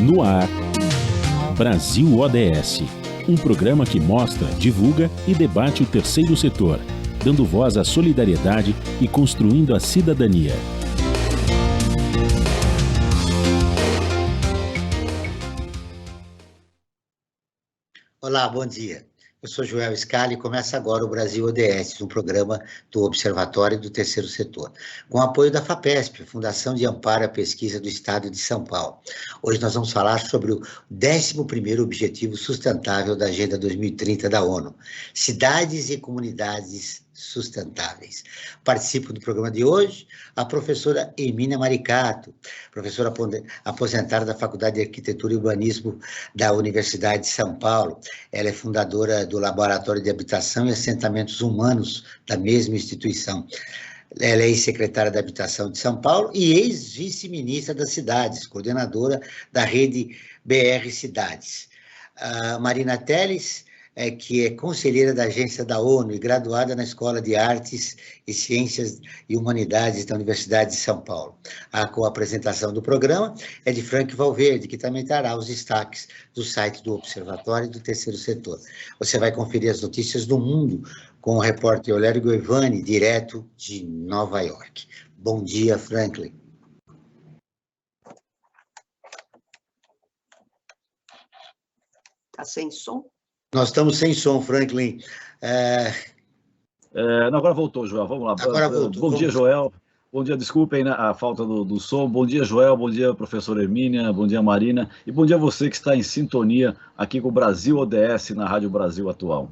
No ar, Brasil ODS, um programa que mostra, divulga e debate o terceiro setor, dando voz à solidariedade e construindo a cidadania. Olá, bom dia. Eu sou Joel Scali e começa agora o Brasil ODS, um programa do Observatório do Terceiro Setor, com apoio da FAPESP, Fundação de Amparo à Pesquisa do Estado de São Paulo. Hoje nós vamos falar sobre o 11º Objetivo Sustentável da Agenda 2030 da ONU, Cidades e Comunidades Sustentáveis. Participo do programa de hoje a professora Hermínia Maricato, professora aposentada da Faculdade de Arquitetura e Urbanismo da Universidade de São Paulo. Ela é fundadora do Laboratório de Habitação e Assentamentos Humanos da mesma instituição. Ela é ex-secretária da Habitação de São Paulo e ex-vice-ministra das Cidades, coordenadora da rede BR Cidades. A Marina Teles, que é conselheira da agência da ONU e graduada na Escola de Artes e Ciências e Humanidades da Universidade de São Paulo. A co-apresentação do programa é de Frank Valverde, que também trará os destaques do site do Observatório do Terceiro Setor. Você vai conferir as notícias do mundo com o repórter Olério Goivani, direto de Nova York. Bom dia, Franklin. Está sem som? Nós estamos sem som, Franklin. Não, agora voltou, Joel. Vamos lá. Agora voltou. Bom dia, Joel. Bom dia, desculpem a falta do som. Bom dia, Joel. Bom dia, professora Hermínia. Bom dia, Marina. E bom dia a você que está em sintonia aqui com o Brasil ODS na Rádio Brasil Atual.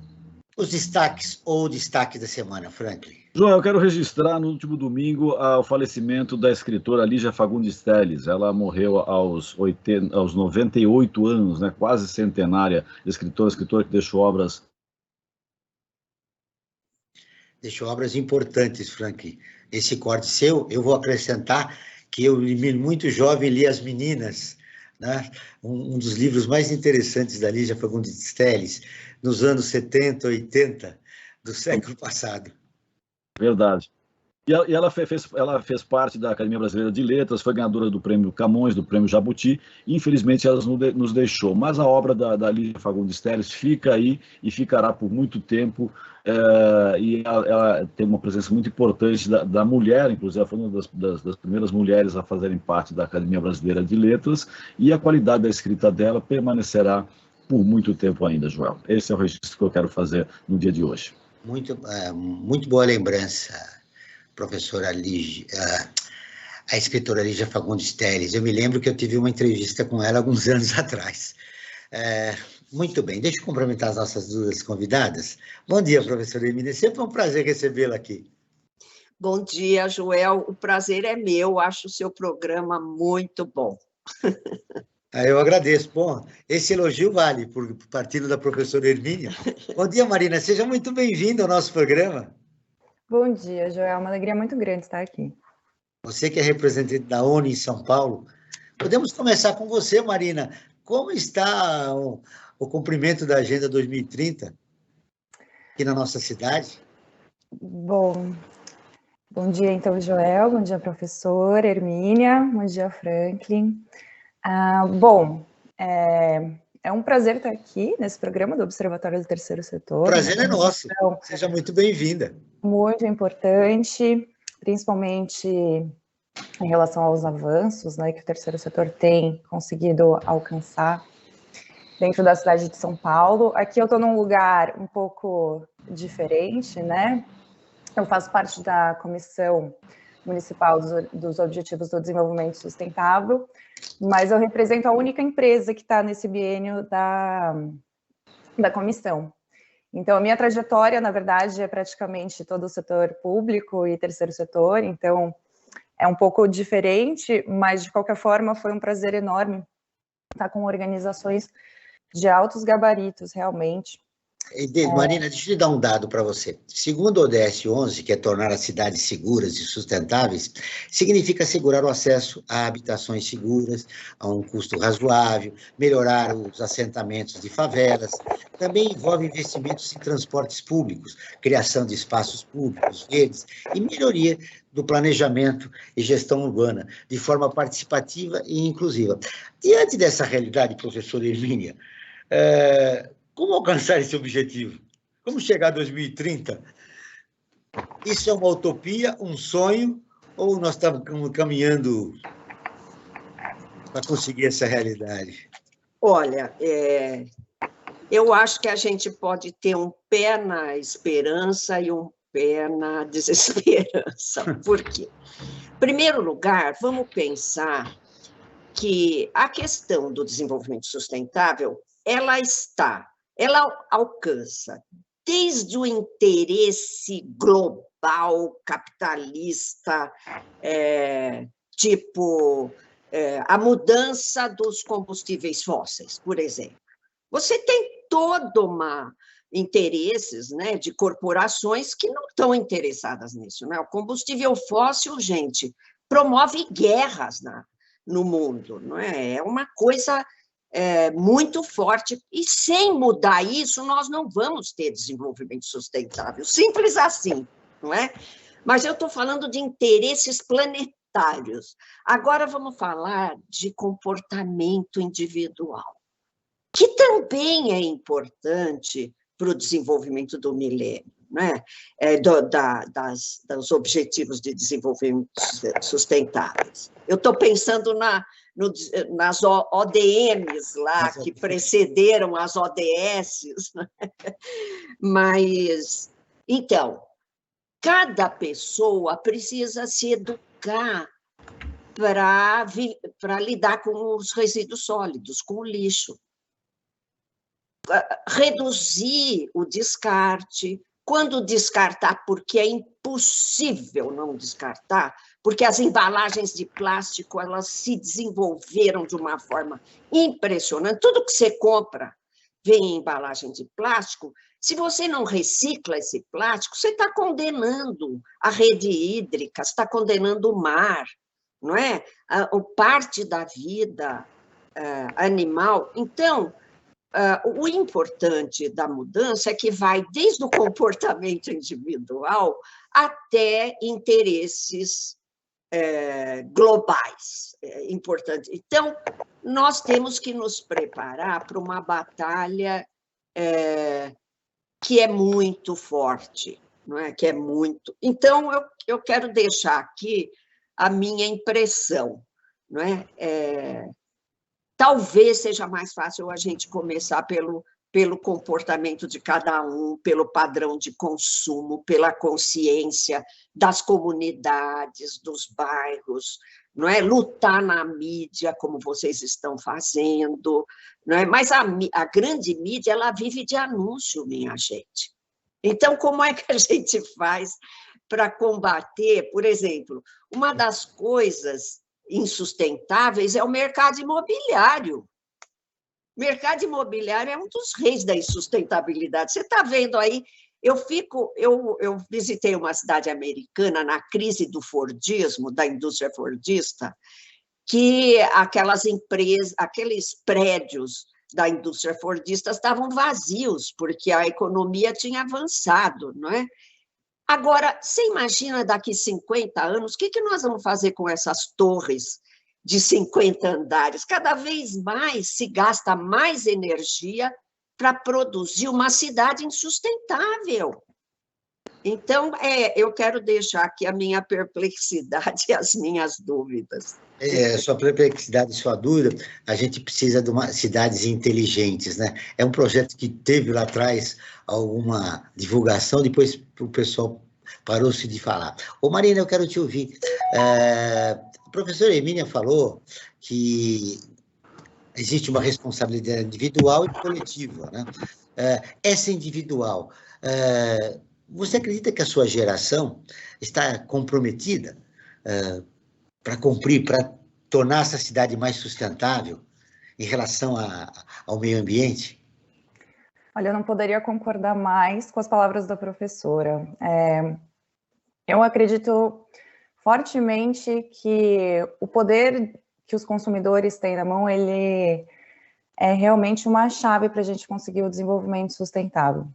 Os destaques ou destaque da semana, Franklin? Joel, eu quero registrar no último domingo o falecimento da escritora Lígia Fagundes Telles. Ela morreu aos 98 anos, né, quase centenária, escritora que deixou obras... Deixou obras importantes, Franklin. Esse corte seu, eu vou acrescentar que eu, muito jovem, li As Meninas, né? Um dos livros mais interessantes da Lígia Fagundes Telles, nos anos 70, 80 do século passado. Verdade. E ela fez parte da Academia Brasileira de Letras, foi ganhadora do Prêmio Camões, do Prêmio Jabuti, e infelizmente ela nos deixou. Mas a obra da Lígia Fagundes Telles fica aí e ficará por muito tempo, e ela tem uma presença muito importante da mulher, inclusive ela foi uma das primeiras mulheres a fazerem parte da Academia Brasileira de Letras, e a qualidade da escrita dela permanecerá por muito tempo ainda, Joel. Esse é o registro que eu quero fazer no dia de hoje. Muito boa lembrança, professora Lígia, a escritora Lígia Fagundes Telles. Eu me lembro que eu tive uma entrevista com ela alguns anos atrás. Muito bem, deixa eu cumprimentar as nossas duas convidadas. Bom dia, professora Hermínia, sempre um prazer recebê-la aqui. Bom dia, Joel, o prazer é meu, acho o seu programa muito bom. Eu agradeço. Bom, esse elogio vale por partido da professora Hermínia. Bom dia, Marina, seja muito bem-vinda ao nosso programa. Bom dia, Joel, é uma alegria muito grande estar aqui. Você que é representante da ONU em São Paulo, podemos começar com você, Marina. Como está o cumprimento da Agenda 2030 aqui na nossa cidade? Bom dia, então, Joel, bom dia, professora Hermínia, bom dia, Franklin. É um prazer estar aqui nesse programa do Observatório do Terceiro Setor. O prazer é nosso, seja muito bem-vinda. Muito importante, principalmente em relação aos avanços, né, que o terceiro setor tem conseguido alcançar dentro da cidade de São Paulo. Aqui eu estou num lugar um pouco diferente, né? Eu faço parte da Comissão Municipal dos Objetivos do Desenvolvimento Sustentável, mas eu represento a única empresa que está nesse biênio da comissão. Então, a minha trajetória, na verdade, é praticamente todo o setor público e terceiro setor, então é um pouco diferente, mas, de qualquer forma, foi um prazer enorme estar com organizações de altos gabaritos, realmente, Marina, deixa eu dar um dado para você. Segundo o ODS 11, que é tornar as cidades seguras e sustentáveis, significa assegurar o acesso a habitações seguras, a um custo razoável, melhorar os assentamentos de favelas. Também envolve investimentos em transportes públicos, criação de espaços públicos verdes e melhoria do planejamento e gestão urbana, de forma participativa e inclusiva. Diante dessa realidade, professora Hermínia, como alcançar esse objetivo? Como chegar a 2030? Isso é uma utopia, um sonho, ou nós estamos caminhando para conseguir essa realidade? Olha, eu acho que a gente pode ter um pé na esperança e um pé na desesperança. Por quê? Em primeiro lugar, vamos pensar que a questão do desenvolvimento sustentável, ela alcança desde o interesse global, capitalista, a mudança dos combustíveis fósseis, por exemplo. Você tem interesses, né, de corporações que não estão interessadas nisso, né? O combustível fóssil, gente, promove guerras no mundo, não é? É uma coisa muito forte, e sem mudar isso, nós não vamos ter desenvolvimento sustentável, simples assim, não é? Mas eu estou falando de interesses planetários. Agora vamos falar de comportamento individual, que também é importante para o desenvolvimento do milênio, né? Dos Objetivos de Desenvolvimento Sustentáveis. Eu estou pensando nas ODMs lá, que precederam as ODS, né? Mas, então, cada pessoa precisa se educar para lidar com os resíduos sólidos, com o lixo. Reduzir o descarte, quando descartar, porque é impossível não descartar, porque as embalagens de plástico, elas se desenvolveram de uma forma impressionante. Tudo que você compra vem em embalagem de plástico. Se você não recicla esse plástico, você está condenando a rede hídrica, você está condenando o mar, não é? Parte da vida animal. Então, o importante da mudança é que vai desde o comportamento individual até interesses globais. Importante. Então, nós temos que nos preparar para uma batalha que é muito forte, não é? Que é muito. Então, eu quero deixar aqui a minha impressão, não é? Talvez seja mais fácil a gente começar pelo comportamento de cada um, pelo padrão de consumo, pela consciência das comunidades, dos bairros, não é? Lutar na mídia, como vocês estão fazendo, não é? Mas a grande mídia, ela vive de anúncio, minha gente. Então, como é que a gente faz para combater, por exemplo, uma das coisas insustentáveis é o mercado imobiliário. O mercado imobiliário é um dos reis da insustentabilidade. Você está vendo aí, eu visitei uma cidade americana na crise do Fordismo, da indústria fordista, que aqueles prédios da indústria fordista estavam vazios, porque a economia tinha avançado, não é? Agora, você imagina daqui 50 anos, o que nós vamos fazer com essas torres de 50 andares? Cada vez mais se gasta mais energia para produzir uma cidade insustentável. Então, eu quero deixar aqui a minha perplexidade e as minhas dúvidas. Sua perplexidade e sua dúvida, a gente precisa de cidades inteligentes, né? É um projeto que teve lá atrás alguma divulgação, depois o pessoal parou-se de falar. Ô Marina, eu quero te ouvir. A professora Hermínia falou que existe uma responsabilidade individual e coletiva, né? Essa individual, você acredita que a sua geração está comprometida para cumprir, para tornar essa cidade mais sustentável em relação ao meio ambiente? Olha, eu não poderia concordar mais com as palavras da professora. Eu acredito fortemente que o poder que os consumidores têm na mão, ele é realmente uma chave para a gente conseguir o desenvolvimento sustentável.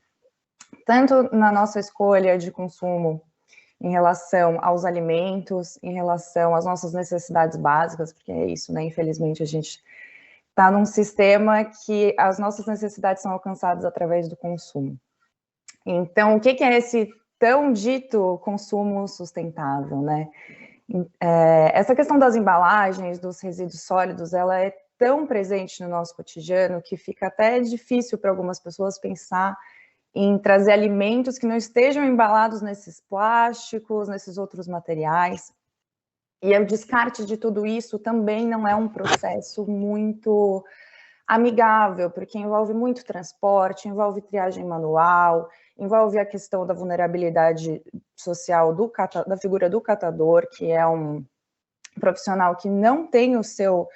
Tanto na nossa escolha de consumo em relação aos alimentos, em relação às nossas necessidades básicas, porque é isso, né? Infelizmente, a gente está num sistema que as nossas necessidades são alcançadas através do consumo. Então, o que é esse tão dito consumo sustentável, né? Essa questão das embalagens, dos resíduos sólidos, ela é tão presente no nosso cotidiano que fica até difícil para algumas pessoas pensar em trazer alimentos que não estejam embalados nesses plásticos, nesses outros materiais. E o descarte de tudo isso também não é um processo muito amigável, porque envolve muito transporte, envolve triagem manual, envolve a questão da vulnerabilidade social da figura do catador, que é um profissional que não tem o seu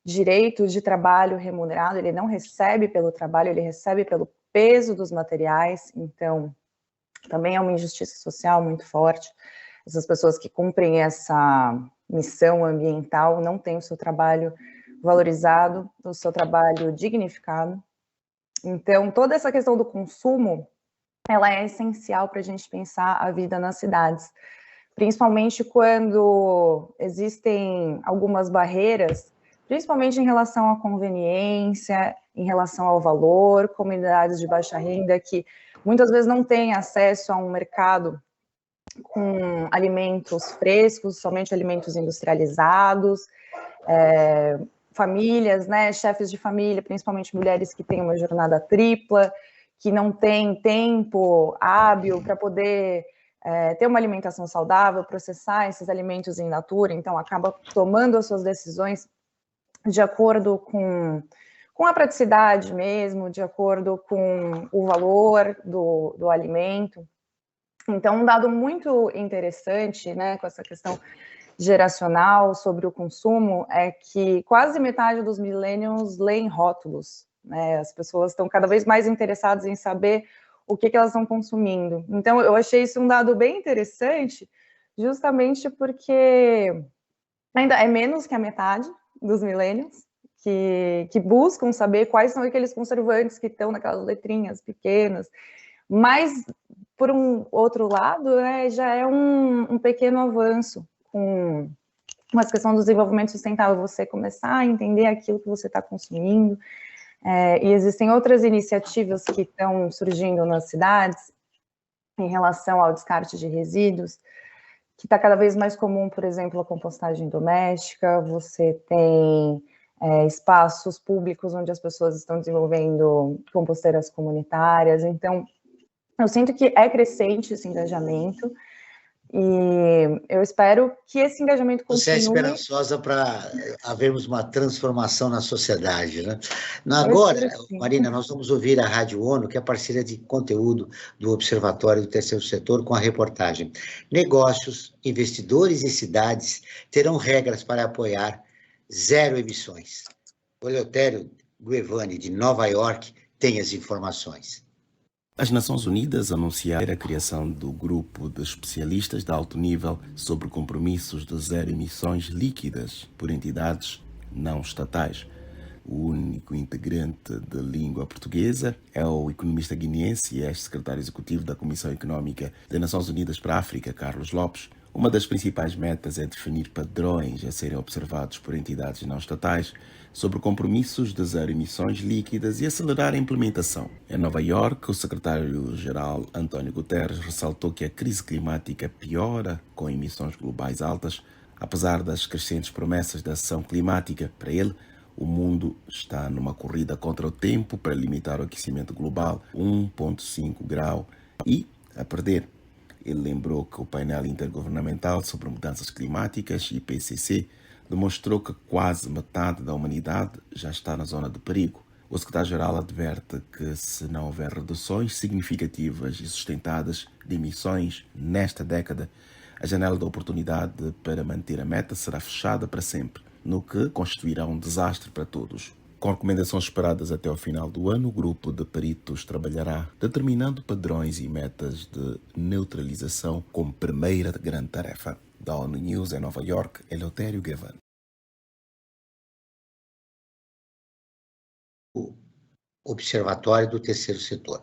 direito de trabalho remunerado, ele não recebe pelo trabalho, ele recebe pelo peso dos materiais, então também é uma injustiça social muito forte. Essas pessoas que cumprem essa missão ambiental não têm o seu trabalho valorizado, o seu trabalho dignificado. Então, toda essa questão do consumo, ela é essencial para a gente pensar a vida nas cidades, principalmente quando existem algumas barreiras, principalmente em relação à conveniência, em relação ao valor, comunidades de baixa renda que muitas vezes não têm acesso a um mercado com alimentos frescos, somente alimentos industrializados, famílias, né, chefes de família, principalmente mulheres que têm uma jornada tripla, que não têm tempo hábil para poder ter uma alimentação saudável, processar esses alimentos in natura, então acaba tomando as suas decisões de acordo com a praticidade mesmo, de acordo com o valor do alimento. Então, um dado muito interessante, né, com essa questão geracional sobre o consumo é que quase metade dos millennials leem rótulos, né? As pessoas estão cada vez mais interessadas em saber o que elas estão consumindo. Então, eu achei isso um dado bem interessante, justamente porque ainda é menos que a metade dos millennials que buscam saber quais são aqueles conservantes que estão naquelas letrinhas pequenas, mas, por um outro lado, já é um pequeno avanço com essa questão do desenvolvimento sustentável, você começar a entender aquilo que você está consumindo, e existem outras iniciativas que estão surgindo nas cidades em relação ao descarte de resíduos, que está cada vez mais comum, por exemplo, a compostagem doméstica, você tem espaços públicos onde as pessoas estão desenvolvendo composteiras comunitárias, então eu sinto que é crescente esse engajamento, e eu espero que esse engajamento continue. Você é esperançosa para havermos uma transformação na sociedade, né? Agora, Marina, nós vamos ouvir a Rádio ONU, que é parceira de conteúdo do Observatório do Terceiro Setor, com a reportagem Negócios, investidores e cidades terão regras para apoiar zero emissões. O Eleutério Guevani, de Nova York, tem as informações. As Nações Unidas anunciaram a criação do grupo de especialistas de alto nível sobre compromissos de zero emissões líquidas por entidades não estatais. O único integrante de língua portuguesa é o economista guineense e ex-secretário executivo da Comissão Económica das Nações Unidas para a África, Carlos Lopes. Uma das principais metas é definir padrões a serem observados por entidades não estatais sobre compromissos de zero emissões líquidas e acelerar a implementação. Em Nova York, o secretário-geral António Guterres ressaltou que a crise climática piora com emissões globais altas, apesar das crescentes promessas da ação climática. Para ele, o mundo está numa corrida contra o tempo para limitar o aquecimento global 1,5 grau e a perder. Ele lembrou que o painel intergovernamental sobre mudanças climáticas, IPCC, demonstrou que quase metade da humanidade já está na zona de perigo. O secretário-geral adverte que, se não houver reduções significativas e sustentadas de emissões nesta década, a janela de oportunidade para manter a meta será fechada para sempre, no que constituirá um desastre para todos. Com recomendações esperadas até ao final do ano, o grupo de peritos trabalhará determinando padrões e metas de neutralização como primeira grande tarefa. Da ONU News em Nova York, Eleutério Gavan. Observatório do Terceiro Setor,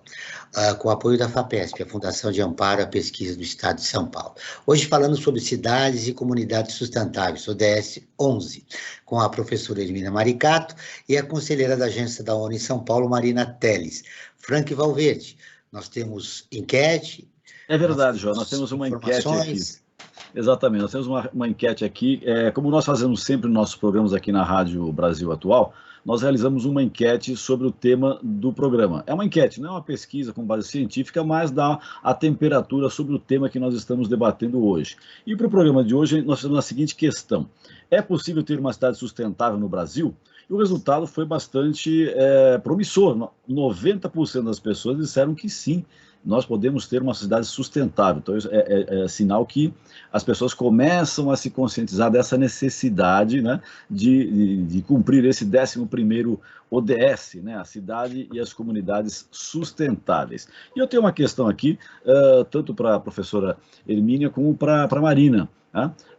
com apoio da FAPESP, a Fundação de Amparo à Pesquisa do Estado de São Paulo. Hoje falando sobre cidades e comunidades sustentáveis, ODS 11, com a professora Hermínia Maricato e a conselheira da Agência da ONU em São Paulo, Marina Teles. Frank Valverde, nós temos enquete. É verdade, João, nós temos uma enquete aqui. Exatamente, nós temos uma enquete aqui. Como nós fazemos sempre nos nossos programas aqui na Rádio Brasil Atual, nós realizamos uma enquete sobre o tema do programa. É uma enquete, não é uma pesquisa com base científica, mas dá a temperatura sobre o tema que nós estamos debatendo hoje. E para o programa de hoje, nós fizemos a seguinte questão: é possível ter uma cidade sustentável no Brasil? E o resultado foi bastante promissor. 90% das pessoas disseram que sim, nós podemos ter uma cidade sustentável. Então, isso é sinal que as pessoas começam a se conscientizar dessa necessidade, né, de cumprir esse 11º ODS, né, a cidade e as comunidades sustentáveis. E eu tenho uma questão aqui, tanto para a professora Hermínia como para a Marina.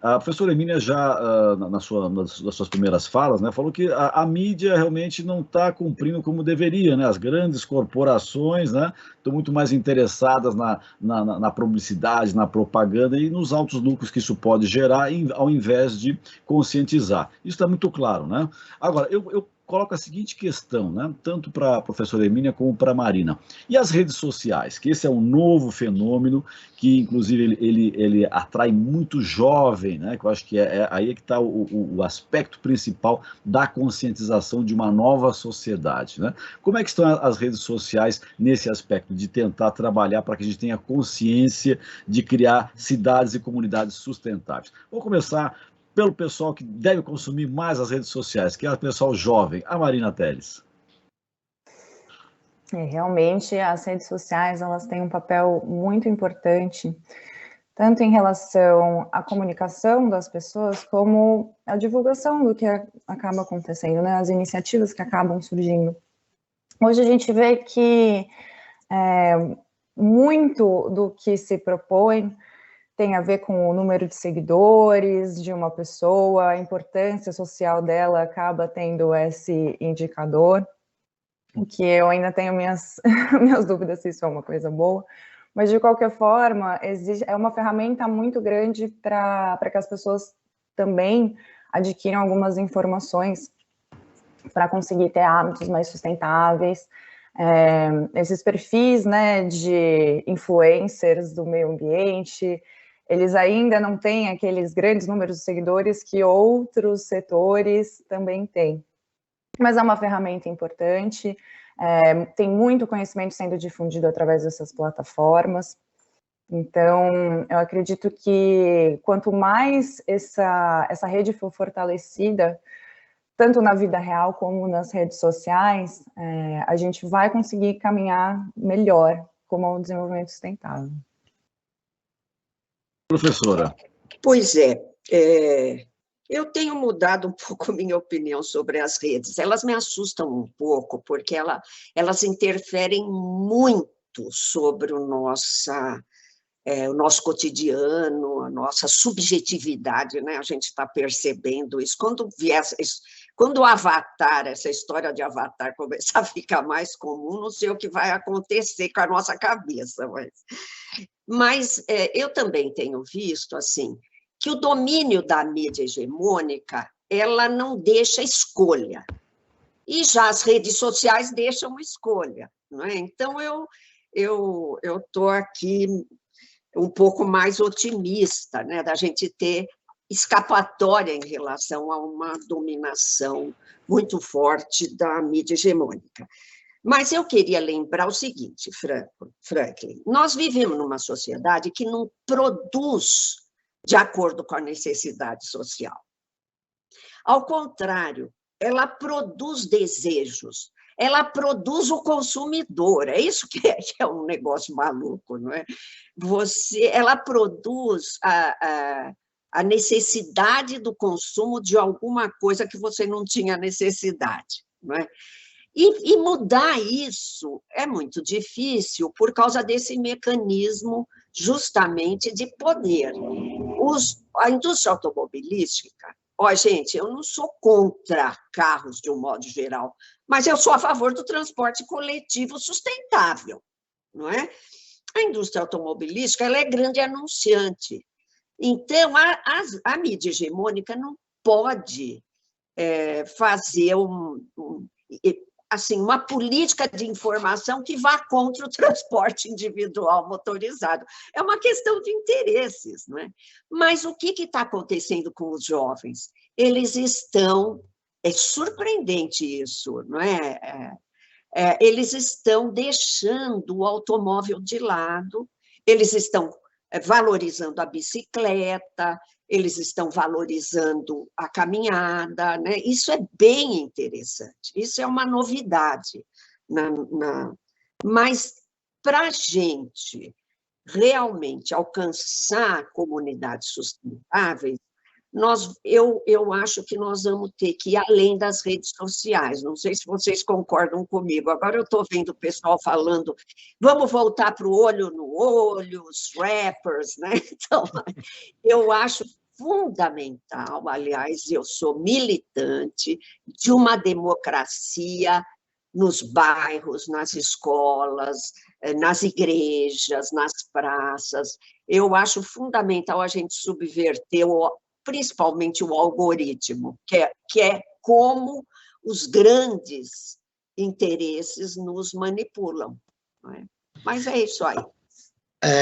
A professora Hermínia já, nas suas primeiras falas, né, falou que a mídia realmente não está cumprindo como deveria, né? As grandes corporações, né, estão muito mais interessadas na publicidade, na propaganda e nos altos lucros que isso pode gerar, ao invés de conscientizar. Isso está muito claro, né? Agora, eu coloco a seguinte questão, né, tanto para a professora Hermínia como para a Marina. E as redes sociais, que esse é um novo fenômeno que, inclusive, ele atrai muito jovem, né, que eu acho que aí que está o aspecto principal da conscientização de uma nova sociedade, né? Como é que estão as redes sociais nesse aspecto de tentar trabalhar para que a gente tenha consciência de criar cidades e comunidades sustentáveis? Vou começar pelo pessoal que deve consumir mais as redes sociais, que é o pessoal jovem, a Marina Teles. Realmente, as redes sociais, elas têm um papel muito importante, tanto em relação à comunicação das pessoas, como a divulgação do que acaba acontecendo, né? As iniciativas que acabam surgindo. Hoje a gente vê que muito do que se propõe tem a ver com o número de seguidores de uma pessoa, a importância social dela acaba tendo esse indicador, o que eu ainda tenho minhas dúvidas se isso é uma coisa boa, mas de qualquer forma, é uma ferramenta muito grande para que as pessoas também adquiram algumas informações para conseguir ter hábitos mais sustentáveis. Esses perfis, né, de influencers do meio ambiente, eles ainda não têm aqueles grandes números de seguidores que outros setores também têm. Mas é uma ferramenta importante, tem muito conhecimento sendo difundido através dessas plataformas. Então, eu acredito que quanto mais essa rede for fortalecida, tanto na vida real como nas redes sociais, a gente vai conseguir caminhar melhor como ao desenvolvimento sustentável. Professora. Pois eu tenho mudado um pouco minha opinião sobre as redes. Elas me assustam um pouco, porque elas interferem muito sobre o nosso cotidiano, a nossa subjetividade, né? A gente está percebendo isso. Quando o Avatar, essa história de Avatar começar a ficar mais comum, não sei o que vai acontecer com a nossa cabeça, mas eu também tenho visto assim que o domínio da mídia hegemônica, ela não deixa escolha, e já as redes sociais deixam escolha, não é? Então eu estou aqui um pouco mais otimista, né, da gente ter escapatória em relação a uma dominação muito forte da mídia hegemônica. Mas eu queria lembrar o seguinte, Franklin, nós vivemos numa sociedade que não produz de acordo com a necessidade social. Ao contrário, ela produz desejos, ela produz o consumidor, é isso que é um negócio maluco, não é? Ela produz a necessidade do consumo de alguma coisa que você não tinha necessidade, não é? E mudar isso é muito difícil por causa desse mecanismo justamente de poder. A indústria automobilística, gente, eu não sou contra carros de um modo geral, mas eu sou a favor do transporte coletivo sustentável, não é? A indústria automobilística ela é grande anunciante. Então, a mídia hegemônica não pode fazer assim, uma política de informação que vá contra o transporte individual motorizado. É uma questão de interesses, não é? Mas o que está acontecendo com os jovens? Eles estão... É surpreendente isso, não é? Eles estão deixando o automóvel de lado, eles estão valorizando a bicicleta, eles estão valorizando a caminhada, né? Isso é bem interessante, isso é uma novidade. Mas, para a gente realmente alcançar comunidades sustentáveis, eu acho que nós vamos ter que ir além das redes sociais. Não sei se vocês concordam comigo. Agora eu estou vendo o pessoal falando, vamos voltar para o olho no olho, os rappers, né? Então, eu acho fundamental, aliás, eu sou militante de uma democracia nos bairros, nas escolas, nas igrejas, nas praças. Eu acho fundamental a gente subverter principalmente o algoritmo, que é como os grandes interesses nos manipulam. Não é? Mas é isso aí.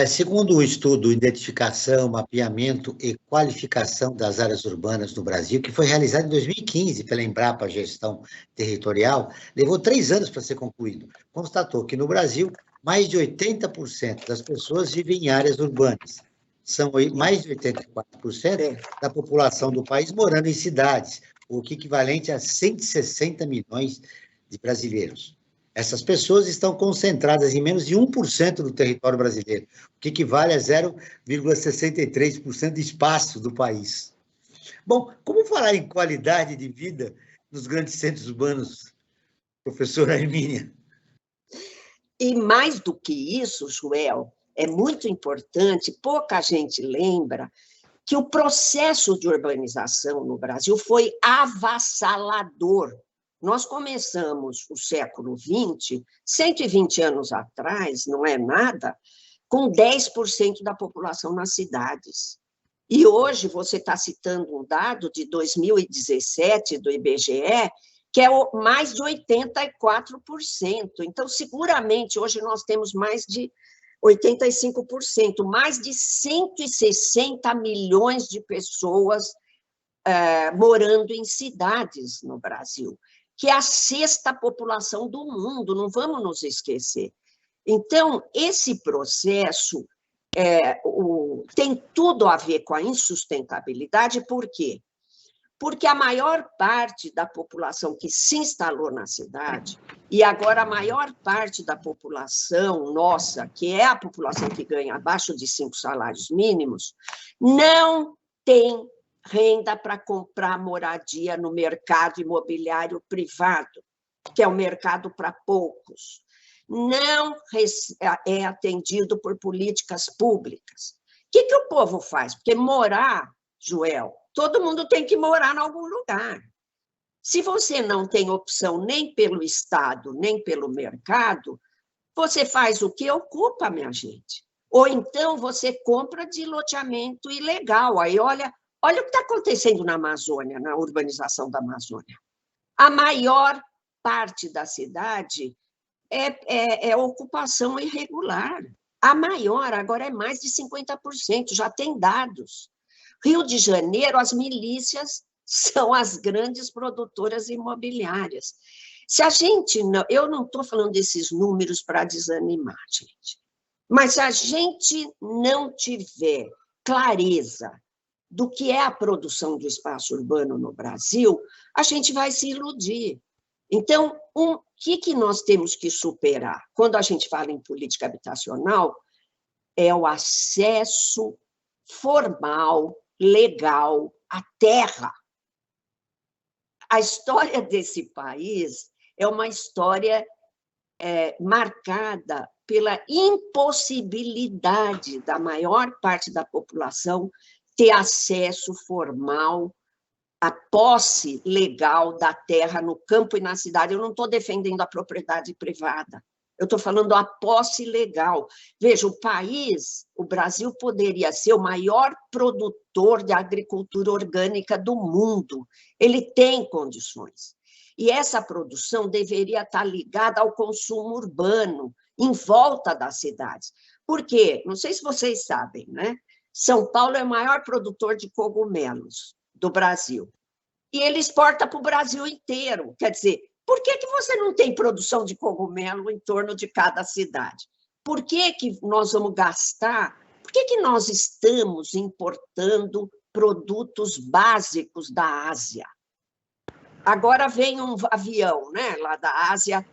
Segundo o estudo Identificação, Mapeamento e Qualificação das Áreas Urbanas no Brasil, que foi realizado em 2015 pela Embrapa Gestão Territorial, levou 3 anos para ser concluído. Constatou que no Brasil, mais de 80% das pessoas vivem em áreas urbanas. São mais de 84% da população do país morando em cidades, o que é equivalente a 160 milhões de brasileiros. Essas pessoas estão concentradas em menos de 1% do território brasileiro, o que equivale a 0,63% de espaço do país. Bom, como falar em qualidade de vida nos grandes centros urbanos, professora Hermínia? E mais do que isso, Joel, é muito importante, pouca gente lembra, que o processo de urbanização no Brasil foi avassalador. Nós começamos o século XX, 120 anos atrás, não é nada, com 10% da população nas cidades. E hoje você está citando um dado de 2017 do IBGE, que é mais de 84%. Então, seguramente, hoje nós temos mais de 85%, mais de 160 milhões de pessoas morando em cidades no Brasil, que é a 6ª população do mundo, não vamos nos esquecer. Então, esse processo tem tudo a ver com a insustentabilidade, por quê? Porque a maior parte da população que se instalou na cidade, e agora a maior parte da população nossa, que é a população que ganha abaixo de 5 salários mínimos, não tem renda para comprar moradia no mercado imobiliário privado, que é o mercado para poucos. Não é atendido por políticas públicas. O que o povo faz? Porque morar, Joel, todo mundo tem que morar em algum lugar. Se você não tem opção nem pelo Estado, nem pelo mercado, você faz o que ocupa, minha gente. Ou então você compra de loteamento ilegal. Aí olha o que está acontecendo na Amazônia, na urbanização da Amazônia. A maior parte da cidade é ocupação irregular. A maior, agora é mais de 50%, já tem dados. Rio de Janeiro, as milícias são as grandes produtoras imobiliárias. Se a gente não... Eu não estou falando desses números para desanimar, gente. Mas se a gente não tiver clareza do que é a produção do espaço urbano no Brasil, a gente vai se iludir. Então, o que nós temos que superar? Quando a gente fala em política habitacional, é o acesso formal, legal, à terra. A história desse país é uma história marcada pela impossibilidade da maior parte da população ter acesso formal à posse legal da terra no campo e na cidade. Eu não estou defendendo a propriedade privada, eu estou falando a posse legal. Veja, o Brasil poderia ser o maior produtor de agricultura orgânica do mundo, ele tem condições. E essa produção deveria estar ligada ao consumo urbano, em volta das cidades. Por quê? Não sei se vocês sabem, né? São Paulo é o maior produtor de cogumelos do Brasil. E ele exporta para o Brasil inteiro. Quer dizer, por que você não tem produção de cogumelo em torno de cada cidade? Por que nós vamos gastar? Por que nós estamos importando produtos básicos da Ásia? Agora vem um avião, né, lá da Ásia,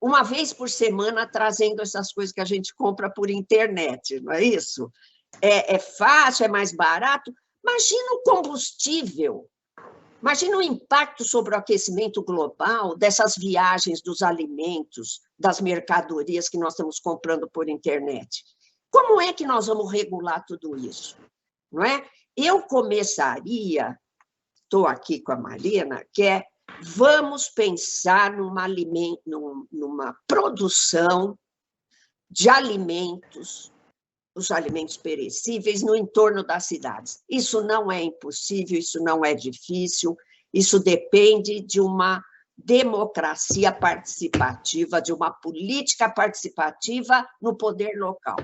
uma vez por semana, trazendo essas coisas que a gente compra por internet, não é isso? É fácil, é mais barato. Imagina o combustível, imagina o impacto sobre o aquecimento global dessas viagens dos alimentos, das mercadorias que nós estamos comprando por internet. Como é que nós vamos regular tudo isso? Não é? Eu começaria, estou aqui com a Marina, vamos pensar numa produção de alimentos, os alimentos perecíveis, no entorno das cidades. Isso não é impossível, isso não é difícil, isso depende de uma democracia participativa, de uma política participativa no poder local,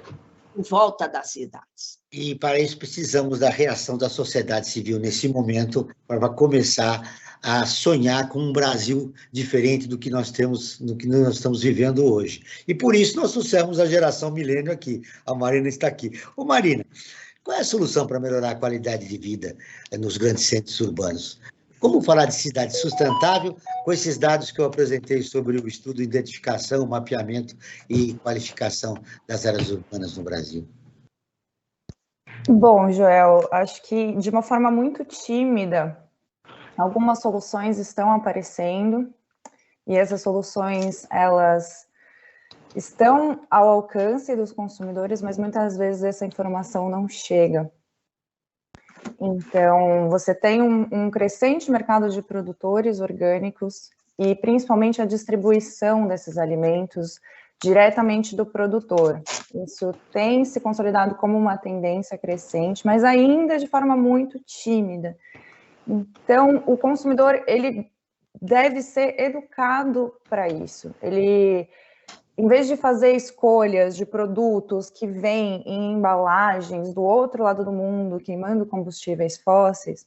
em volta das cidades. E para isso precisamos da reação da sociedade civil nesse momento, para começar a sonhar com um Brasil diferente do que nós temos, do que nós estamos vivendo hoje. E por isso nós trouxemos a geração milênio aqui. A Marina está aqui. Ô Marina, qual é a solução para melhorar a qualidade de vida nos grandes centros urbanos? Como falar de cidade sustentável com esses dados que eu apresentei sobre o estudo, identificação, mapeamento e qualificação das áreas urbanas no Brasil? Bom, Joel, acho que de uma forma muito tímida, algumas soluções estão aparecendo e essas soluções, elas estão ao alcance dos consumidores, mas muitas vezes essa informação não chega. Então, você tem um crescente mercado de produtores orgânicos e principalmente a distribuição desses alimentos diretamente do produtor. Isso tem se consolidado como uma tendência crescente, mas ainda de forma muito tímida. Então, o consumidor, ele deve ser educado para isso. Ele, em vez de fazer escolhas de produtos que vêm em embalagens do outro lado do mundo, queimando combustíveis fósseis,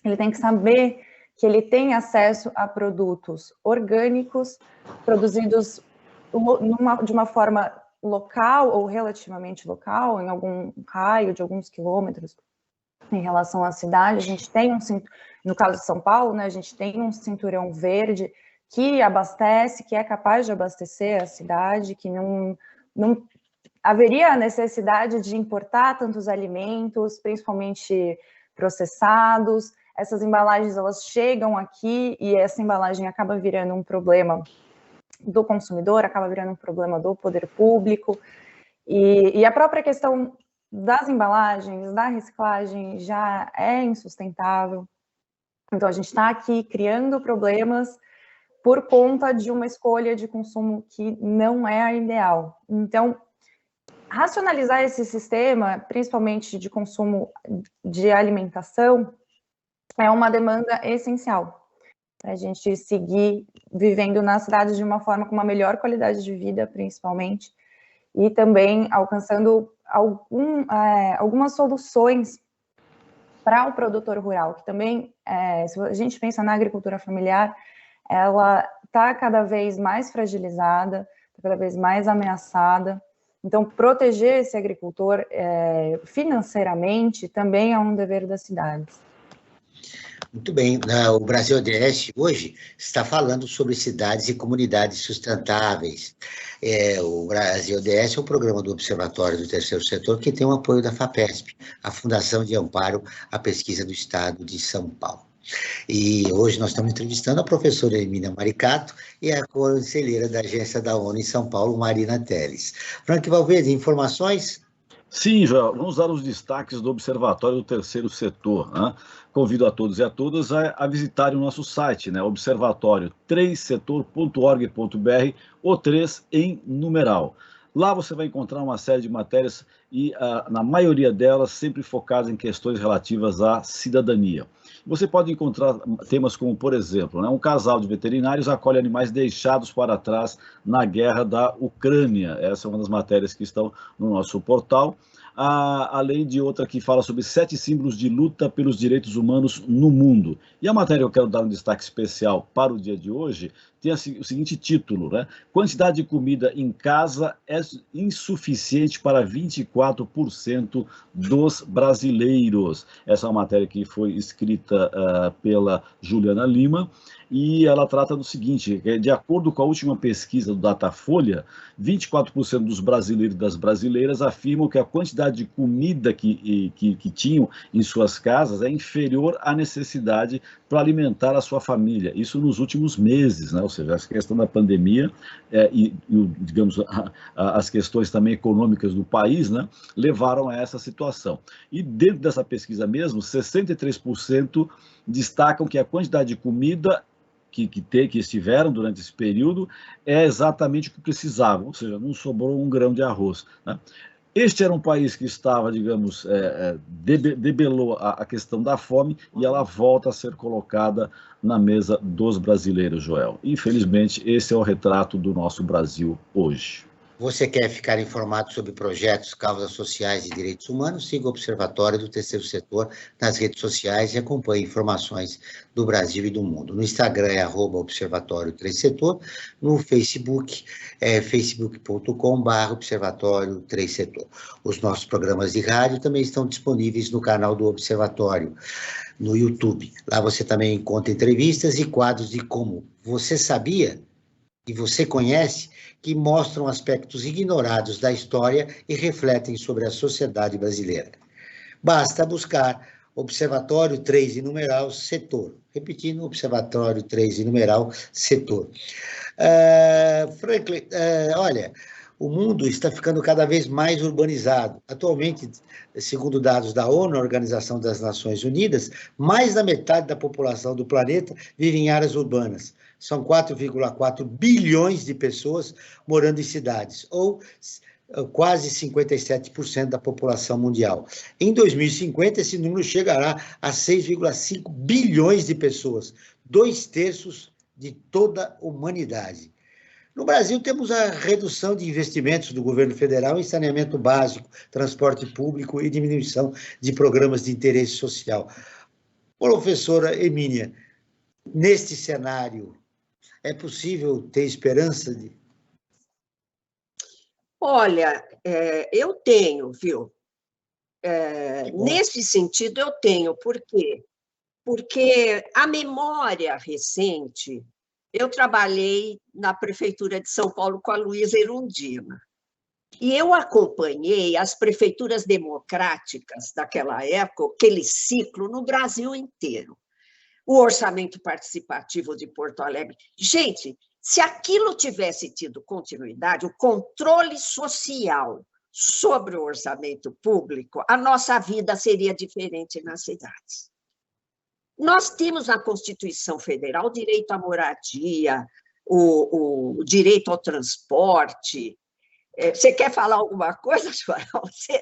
ele tem que saber que ele tem acesso a produtos orgânicos, produzidos de uma forma local ou relativamente local, em algum raio de alguns quilômetros. Em relação à cidade, a gente tem no caso de São Paulo, né, a gente tem um cinturão verde que abastece, que é capaz de abastecer a cidade, que não haveria a necessidade de importar tantos alimentos, principalmente processados. Essas embalagens, elas chegam aqui e essa embalagem acaba virando um problema do consumidor, acaba virando um problema do poder público. E a própria questão das embalagens, da reciclagem, já é insustentável. Então, a gente está aqui criando problemas por conta de uma escolha de consumo que não é a ideal. Então, racionalizar esse sistema, principalmente de consumo de alimentação, é uma demanda essencial para a gente seguir vivendo na cidade de uma forma com uma melhor qualidade de vida, principalmente, e também alcançando algumas soluções para o produtor rural, que também, se a gente pensa na agricultura familiar, ela está cada vez mais fragilizada, está cada vez mais ameaçada. Então, proteger esse agricultor financeiramente também é um dever das cidades. Muito bem, o Brasil ODS hoje está falando sobre cidades e comunidades sustentáveis. O Brasil ODS é um programa do Observatório do Terceiro Setor que tem o apoio da FAPESP, a Fundação de Amparo à Pesquisa do Estado de São Paulo. E hoje nós estamos entrevistando a professora Emília Maricato e a conselheira da Agência da ONU em São Paulo, Marina Teles. Frank Valverde, informações? Sim, Joel, vamos dar os destaques do Observatório do Terceiro Setor, né? Convido a todos e a todas a visitarem o nosso site, né? observatório3setor.org.br, o 3 em numeral. Lá você vai encontrar uma série de matérias e, na maioria delas, sempre focadas em questões relativas à cidadania. Você pode encontrar temas como, por exemplo, né, um casal de veterinários acolhe animais deixados para trás na guerra da Ucrânia. Essa é uma das matérias que estão no nosso portal. Além de outra que fala sobre 7 símbolos de luta pelos direitos humanos no mundo. E a matéria que eu quero dar um destaque especial para o dia de hoje tem o seguinte título, né? Quantidade de comida em casa é insuficiente para 24% dos brasileiros. Essa é uma matéria que foi escrita pela Juliana Lima, e ela trata do seguinte: de acordo com a última pesquisa do Datafolha, 24% dos brasileiros e das brasileiras afirmam que a quantidade de comida que tinham em suas casas é inferior à necessidade para alimentar a sua família. Isso nos últimos meses, né? Ou seja, a questão da pandemia digamos, as questões também econômicas do país, né, levaram a essa situação. E dentro dessa pesquisa mesmo, 63% destacam que a quantidade de comida que estiveram durante esse período é exatamente o que precisavam, ou seja, não sobrou um grão de arroz, né? Este era um país que estava, digamos, debelou a questão da fome, e ela volta a ser colocada na mesa dos brasileiros, Joel. Infelizmente, esse é o retrato do nosso Brasil hoje. Você quer ficar informado sobre projetos, causas sociais e direitos humanos? Siga o Observatório do Terceiro Setor nas redes sociais e acompanhe informações do Brasil e do mundo. No Instagram é @Observatório 3 Setor, no Facebook é facebook.com/Observatório 3 Setor. Os nossos programas de rádio também estão disponíveis no canal do Observatório, no YouTube. Lá você também encontra entrevistas e quadros de como você sabia e você conhece, que mostram aspectos ignorados da história e refletem sobre a sociedade brasileira. Basta buscar Observatório 3 em numeral Setor. Repetindo, Observatório 3 em numeral Setor. Franklin, olha, o mundo está ficando cada vez mais urbanizado. Atualmente, segundo dados da ONU, a Organização das Nações Unidas, mais da metade da população do planeta vive em áreas urbanas. São 4,4 bilhões de pessoas morando em cidades, ou quase 57% da população mundial. Em 2050, esse número chegará a 6,5 bilhões de pessoas, 2/3 de toda a humanidade. No Brasil, temos a redução de investimentos do governo federal em saneamento básico, transporte público e diminuição de programas de interesse social. Professora Emília, neste cenário, é possível ter esperança de... Olha, eu tenho, viu? Nesse sentido, eu tenho. Por quê? Porque a memória recente, eu trabalhei na Prefeitura de São Paulo com a Luísa Erundina, e eu acompanhei as prefeituras democráticas daquela época, aquele ciclo, no Brasil inteiro. O orçamento participativo de Porto Alegre. Gente, se aquilo tivesse tido continuidade, o controle social sobre o orçamento público, a nossa vida seria diferente nas cidades. Nós temos na Constituição Federal o direito à moradia, o direito ao transporte. Você quer falar alguma coisa, Joel?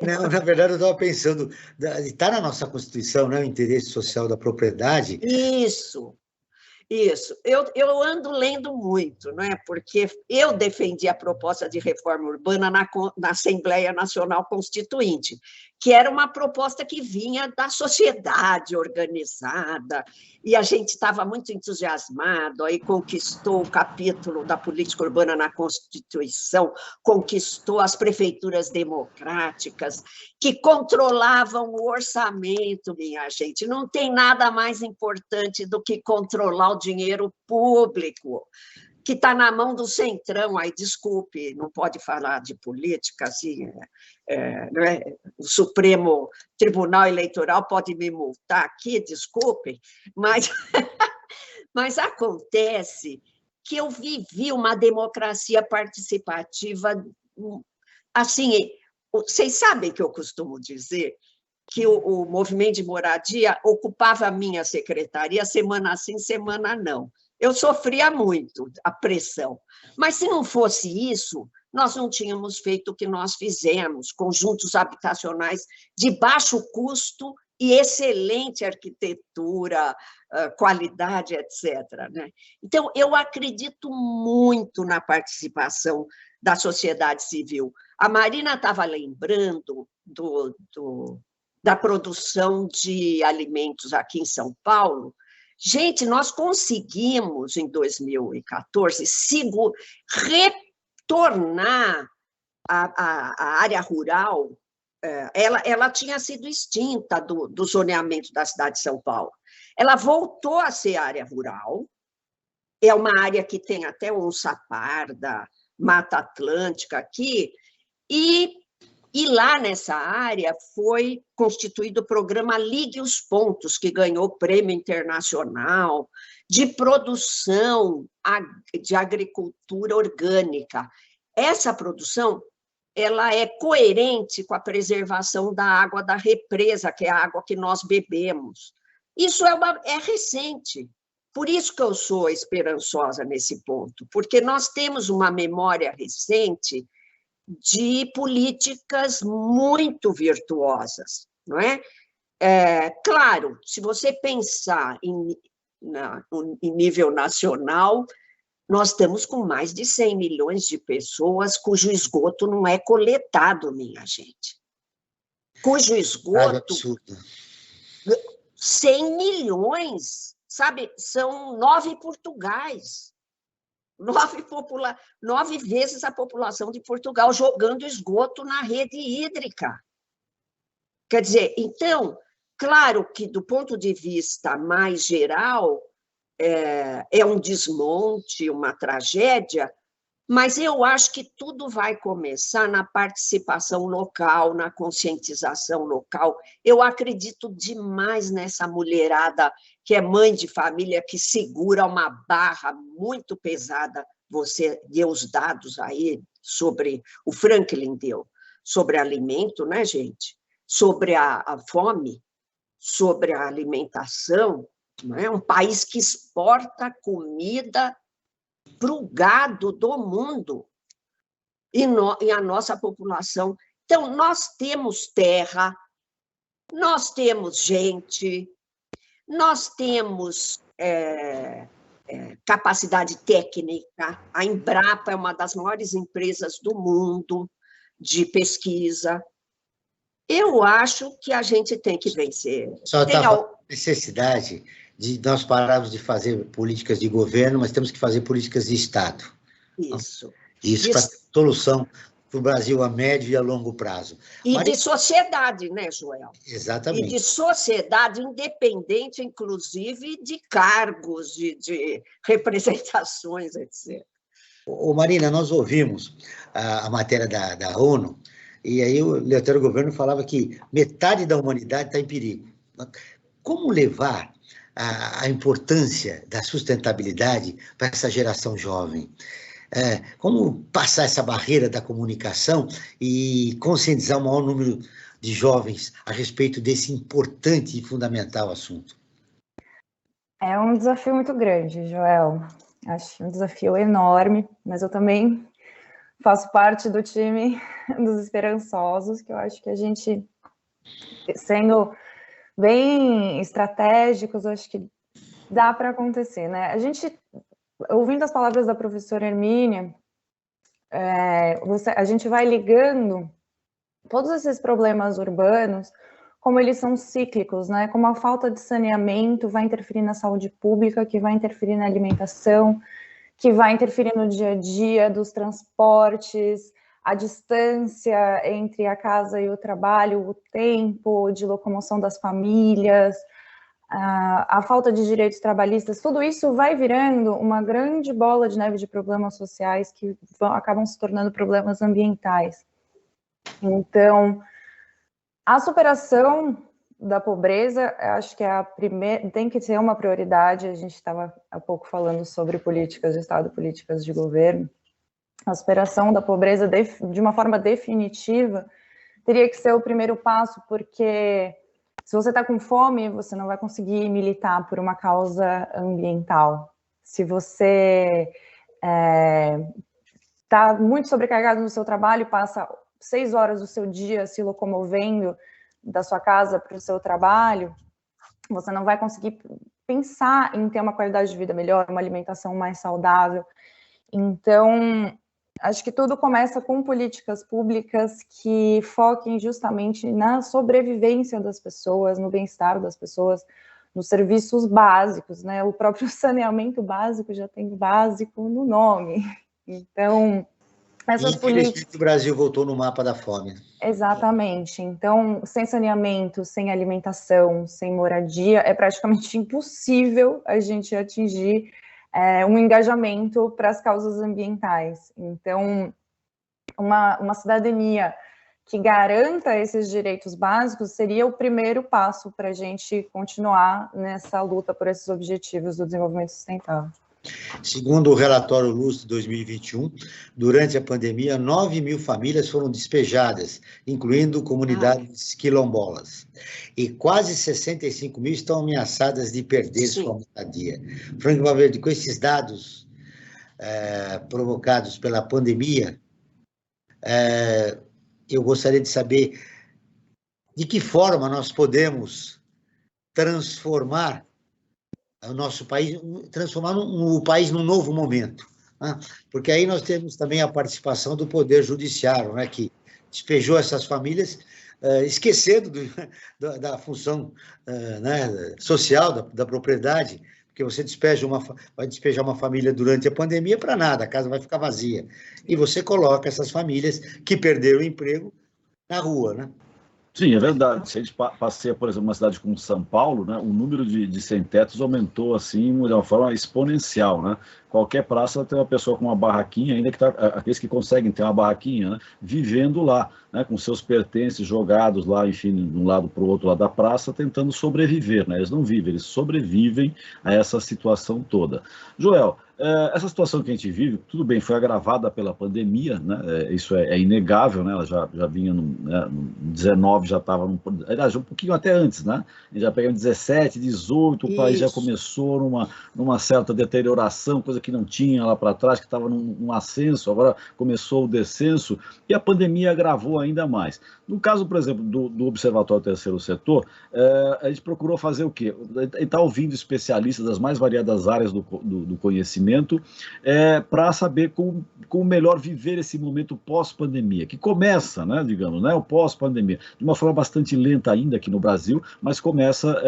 Não, na verdade, eu estava pensando, está na nossa Constituição, né, o interesse social da propriedade? Isso. Eu ando lendo muito, não é? Porque eu defendi a proposta de reforma urbana na Assembleia Nacional Constituinte, que era uma proposta que vinha da sociedade organizada, e a gente estava muito entusiasmado, aí conquistou o capítulo da política urbana na Constituição, conquistou as prefeituras democráticas, que controlavam o orçamento, minha gente. Não tem nada mais importante do que controlar o dinheiro público. que está na mão do Centrão, aí desculpe, não pode falar de política, assim, não é? O Supremo Tribunal Eleitoral pode me multar aqui, desculpe, mas acontece que eu vivi uma democracia participativa, assim, vocês sabem que eu costumo dizer que o movimento de moradia ocupava a minha secretaria semana sim, semana não. Eu sofria muito a pressão. Mas, se não fosse isso, nós não tínhamos feito o que nós fizemos, conjuntos habitacionais de baixo custo e excelente arquitetura, qualidade, etc. Né? Então, eu acredito muito na participação da sociedade civil. A Marina estava lembrando da produção de alimentos aqui em São Paulo. Gente, nós conseguimos, em 2014, retornar a área rural. Ela tinha sido extinta do zoneamento da cidade de São Paulo. Ela voltou a ser área rural, é uma área que tem até onça-parda, Mata Atlântica aqui, e lá nessa área foi constituído o programa Ligue os Pontos, que ganhou prêmio internacional de produção de agricultura orgânica. Essa produção ela é coerente com a preservação da água da represa, que é a água que nós bebemos. Isso é recente. Por isso que eu sou esperançosa nesse ponto, porque nós temos uma memória recente de políticas muito virtuosas, não é? Claro, se você pensar em nível nacional, nós estamos com mais de 100 milhões de pessoas cujo esgoto não é coletado, minha gente. Cujo esgoto... Absurdo. 100 milhões, sabe? São 9 Portugais. 9 vezes a população de Portugal jogando esgoto na rede hídrica. Quer dizer, então, claro que, do ponto de vista mais geral, é um desmonte, uma tragédia, mas eu acho que tudo vai começar na participação local, na conscientização local. Eu acredito demais nessa mulherada que é mãe de família, que segura uma barra muito pesada. Você deu os dados aí sobre, o Franklin deu, sobre alimento, né, gente? Sobre a fome, sobre a alimentação, não é? Um país que exporta comida para o gado do mundo e a nossa população. Então, nós temos terra, nós temos gente, nós temos capacidade técnica. A Embrapa é uma das maiores empresas do mundo de pesquisa. Eu acho que a gente tem que vencer. Só está a necessidade de nós pararmos de fazer políticas de governo, mas temos que fazer políticas de Estado. Isso. Isso para solução para o Brasil a médio e a longo prazo. E de sociedade, né, Joel? Exatamente. E de sociedade independente, inclusive, de cargos, de representações, etc. Ô, Marina, nós ouvimos a matéria da ONU, e aí o Leonardo Governo falava que metade da humanidade está em perigo. Como levar a importância da sustentabilidade para essa geração jovem? Como passar essa barreira da comunicação e conscientizar o maior número de jovens a respeito desse importante e fundamental assunto? É um desafio muito grande, Joel. Acho um desafio enorme, mas eu também faço parte do time dos esperançosos, que eu acho que a gente, sendo bem estratégicos, eu acho que dá para acontecer, né? A gente, ouvindo as palavras da professora Hermínia, a gente vai ligando todos esses problemas urbanos, como eles são cíclicos, né? Como a falta de saneamento vai interferir na saúde pública, que vai interferir na alimentação, que vai interferir no dia a dia dos transportes, a distância entre a casa e o trabalho, o tempo de locomoção das famílias, a falta de direitos trabalhistas, tudo isso vai virando uma grande bola de neve de problemas sociais que acabam se tornando problemas ambientais. Então, a superação da pobreza, acho que é a primeira, tem que ser uma prioridade. A gente estava há pouco falando sobre políticas de Estado, políticas de governo. A superação da pobreza de uma forma definitiva teria que ser o primeiro passo, porque se você está com fome, você não vai conseguir militar por uma causa ambiental. Se você está muito sobrecarregado no seu trabalho, passa 6 horas do seu dia se locomovendo da sua casa para o seu trabalho, você não vai conseguir pensar em ter uma qualidade de vida melhor, uma alimentação mais saudável. Então, acho que tudo começa com políticas públicas que foquem justamente na sobrevivência das pessoas, no bem-estar das pessoas, nos serviços básicos, né? O próprio saneamento básico já tem básico no nome. Então, essas políticas... o Brasil voltou no mapa da fome. Exatamente. Então, sem saneamento, sem alimentação, sem moradia, é praticamente impossível a gente atingir um engajamento para as causas ambientais. Então, uma cidadania que garanta esses direitos básicos seria o primeiro passo para a gente continuar nessa luta por esses objetivos do desenvolvimento sustentável. Segundo o relatório Luz de 2021, durante a pandemia, 9.000 famílias foram despejadas, incluindo comunidades quilombolas. E quase 65 mil estão ameaçadas de perder sua moradia. Frank Valverde, com esses dados provocados pela pandemia, eu gostaria de saber de que forma nós podemos transformar o nosso país, transformar o país num novo momento, né? Porque aí nós temos também a participação do Poder Judiciário, né, que despejou essas famílias, esquecendo da função né, social da propriedade, porque você vai despejar uma família durante a pandemia para nada, a casa vai ficar vazia, e você coloca essas famílias que perderam o emprego na rua, né? Sim, é verdade. Se a gente passeia, por exemplo, uma cidade como São Paulo, né, o número de sem-tetos aumentou assim de uma forma exponencial, né? Qualquer praça tem uma pessoa com uma barraquinha, ainda que aqueles que conseguem ter uma barraquinha, né, vivendo lá, né, com seus pertences jogados lá, enfim, de um lado para o outro lado da praça, tentando sobreviver, né? Eles não vivem, eles sobrevivem a essa situação toda. Joel, essa situação que a gente vive, tudo bem, foi agravada pela pandemia, né? Isso é inegável, né? Ela já vinha no 19, já estava, aliás, um pouquinho até antes, né? A gente já pegou em 17, 18, o país já começou numa certa deterioração, coisa que não tinha lá para trás, que estava num ascenso, agora começou o descenso, e a pandemia agravou ainda mais. No caso, por exemplo, do Observatório Terceiro Setor, a gente procurou fazer o quê? Está ouvindo especialistas das mais variadas áreas do conhecimento, para saber como melhor viver esse momento pós-pandemia, que começa, né, digamos, né, o pós-pandemia, de uma forma bastante lenta ainda aqui no Brasil, mas começa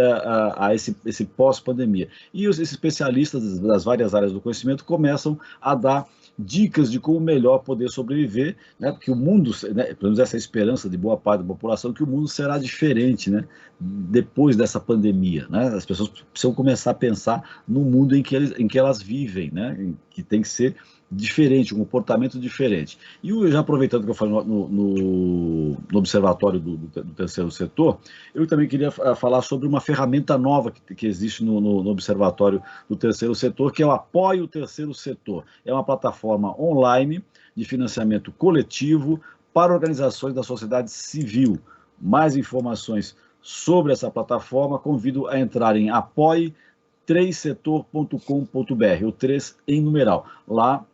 a esse pós-pandemia. E os especialistas das várias áreas do conhecimento começam a dar dicas de como melhor poder sobreviver, né? Porque o mundo, né, pelo menos essa esperança de boa parte da população, que o mundo será diferente, né, depois dessa pandemia, né? As pessoas precisam começar a pensar no mundo em que elas vivem, né, que tem que ser diferente, um comportamento diferente. E já aproveitando que eu falo no Observatório do Terceiro Setor, eu também queria falar sobre uma ferramenta nova que existe no Observatório do Terceiro Setor, que é o Apoie o Terceiro Setor. É uma plataforma online de financiamento coletivo para organizações da sociedade civil. Mais informações sobre essa plataforma, convido a entrar em apoie3setor.com.br, o 3 em numeral. Lá